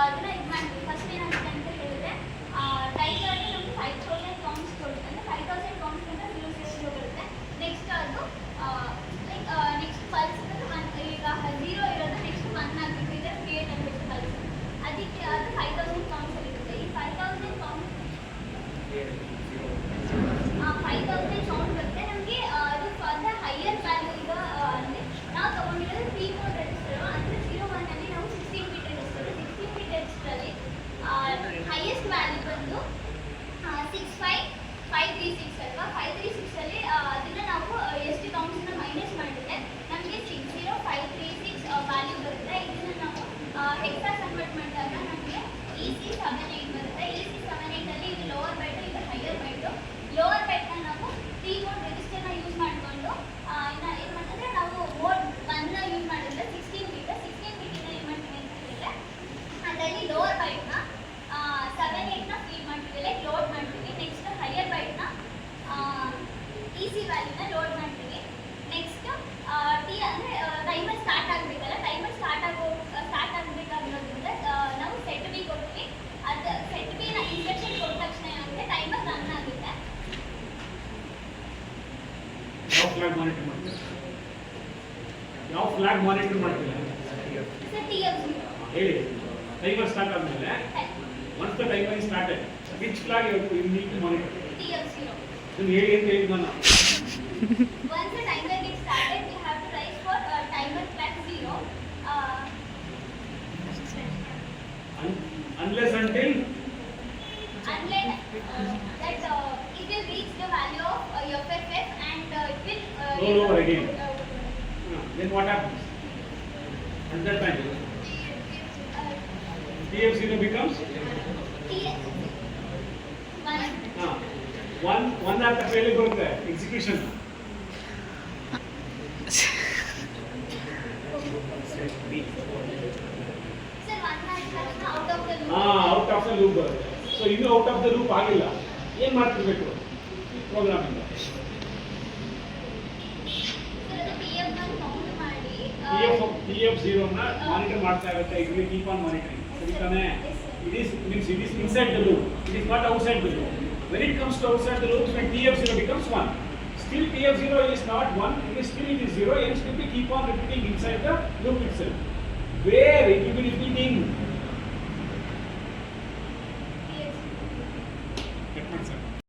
ಅದನ್ನ ಇದು ಮಾಡ್ತೀವಿ. ಫಸ್ಟ್ ಏನಾಗುತ್ತೆ ಅಂತ ಹೇಳಿದ್ರೆ ಟೈಗರ್ ನಮ್ಗೆ 5000 ಕೌಂಟ್ಸ್ ಕೊಡುತ್ತೆ, ಅಂದರೆ 5000 ಕೌಂಟ್ಸ್ ಅಂತ 000 ಬರುತ್ತೆ. ನೆಕ್ಸ್ಟ್ ಅದು ನೆಕ್ಸ್ಟ್ ಪಲ್ಸ್ ಅಂದರೆ ಈಗ 0 ಇರೋದು ನೆಕ್ಸ್ಟ್ 1 ಆಗಬೇಕು, ಇದೆ ಕ್ರಿಯೇಟ್ ಆಗಬೇಕು ಪಲ್ಸ್. ಅದಕ್ಕೆ ಅದು 5000 ಕೌಂಟ್ಸ್ ಇರುತ್ತೆ. ಈ 5000 ಕೌಂಟ್ 5000 ಕೌಂಟ್ ಬರುತ್ತೆ ನಮಗೆ. ಅದು ಫಾರ್ ಹೈಯರ್ ವ್ಯಾಲ್ಯೂ ಈಗ ಅಂದರೆ ನಾವು ತೊಗೊಂಡಿರೋದು P ಕೋಡ್ ರಿಜಿಸ್ಟರ್, ಅಂದರೆ 01 ಅಲ್ಲಿ ನಾವು 16 ಬಿಟ್ ರಿಜಿಸ್ಟರ್. 16 ಬಿಟ್ ರಿಜಿಸ್ಟರಲ್ಲಿ ಹೈಯೆಸ್ಟ್ ವ್ಯಾಲ್ಯೂ ಬಂದು 65536 ಅಲ್ವಾ. 536 ಅಲ್ಲಿ ಅದನ್ನು ನಾವು ಎಷ್ಟು ಕೌಂಟ್ಸ್ನ ಮೈನಸ್ ಮಾಡಿದ್ರೆ ನಮಗೆ 60536 ವ್ಯಾಲ್ಯೂ ಬರುತ್ತೆ. ಇದನ್ನು ನಾವು ಹೆಕ್ಸಾ ಕನ್ವರ್ಟ್ ಮಾಡಿದಾಗ ನಮಗೆ EC78 ಬರುತ್ತೆ. EC78 ಅಲ್ಲಿ ಇದು ಲೋವರ್ ಬೈಟ್, ಇದು ಹೈಯರ್ ಬೈಟು. ಲೋವರ್ ಬೈಟ್ನ ನಾವು P ಕೋಡ್ ರಿಜಿಸ್ಟರ್ನ ಯೂಸ್ ಮಾಡಿಕೊಂಡು ಇನ್ನು ಏನು ಮಾಡ್ತಂದರೆ ನಾವು ಮೋಡ್ 1ನ ಯೂಸ್ ಮಾಡಿದ್ರೆ 16 ಬಿಟ್ಟಿಂದ ಏನು ಮಾಡ್ತೀವಿ ಅಂತ ಹೇಳಿದ್ರೆ ಅದರಲ್ಲಿ ಲೋವರ್ ಬೈಟ್ನ 78ನ ಫೀಡ್ ಮಾಡ್ತೀವಿ, ಲೈಕ್ ಲೋಡ್ ಮಾಡ್ತೀವಿ. ನೆಕ್ಸ್ಟ್ ಹೈಯರ್ ಬೈಟ್ನ EC ವ್ಯಾಲ್ಯೂನ ಲೋಡ್ ಮಾಡ್ತೀವಿ. ನೆಕ್ಸ್ಟ್ ಟಿ ಅಂದರೆ ಟೈಮರ್ ಸ್ಟಾರ್ಟ್ ಆಗಬೇಕಲ್ಲ, ಟೈಮರ್ ಸ್ಟಾರ್ಟ್ ಆಗಬೇಕಾಗಿರೋದ್ರಿಂದ ನಾವು ಸೆಟ್ ಬಿ ಕೊಡ್ತೀವಿ. ಅದು ಸೆಟ್ ಬಿನ ಇನ್ಸ್ಟ್ರಕ್ಷನ್ ಕೊಟ್ಟ ತಕ್ಷಣ ಏನಾಗುತ್ತೆ, ಟೈಮರ್ ರನ್ ಆಗುತ್ತೆ. ಯಾವ ಫ್ಲಾಗ್ ಮಾನಿಟರ್ ಮಾಡ್ತೀರಾ? ಸರ್ TF0 ಹೇಳಿ. ಟೈಮರ್ ಸ್ಟಾರ್ಟ್ ಆದಮೇಲೆ once the timer is started, which flag you need to monitor? TF0. ನೀವು ಹೇಳಿ ಅಂತ ಹೇಳಿದ್ದು ನಾನು. Once the timer gets started, we have to write for timer flag 0. Unless until Unless that it will reach the value of FFF and it will roll over again. Then what happens? At that time, TF0 becomes one after failure ಬರುತ್ತೆ execution. Out of the loop ಬರುತ್ತೆ. So ಇನ್ನೂ out of the loop ಆಗಿಲ್ಲ, ಏನು ಮಾಡ್ತಿರ್ಬೇಕು programming? TF0 ನ monitor ಮಾಡ್ತಾ ಇರುತ್ತೆ. It will keep on monitoring. ಸರಿ ತಾನೇ? It is inside the loop. It is not outside the loop. When it comes to outside the loop, when TF0 becomes 1, still TF0 is not 1. It is 0. It will still keep on repeating inside the loop itself.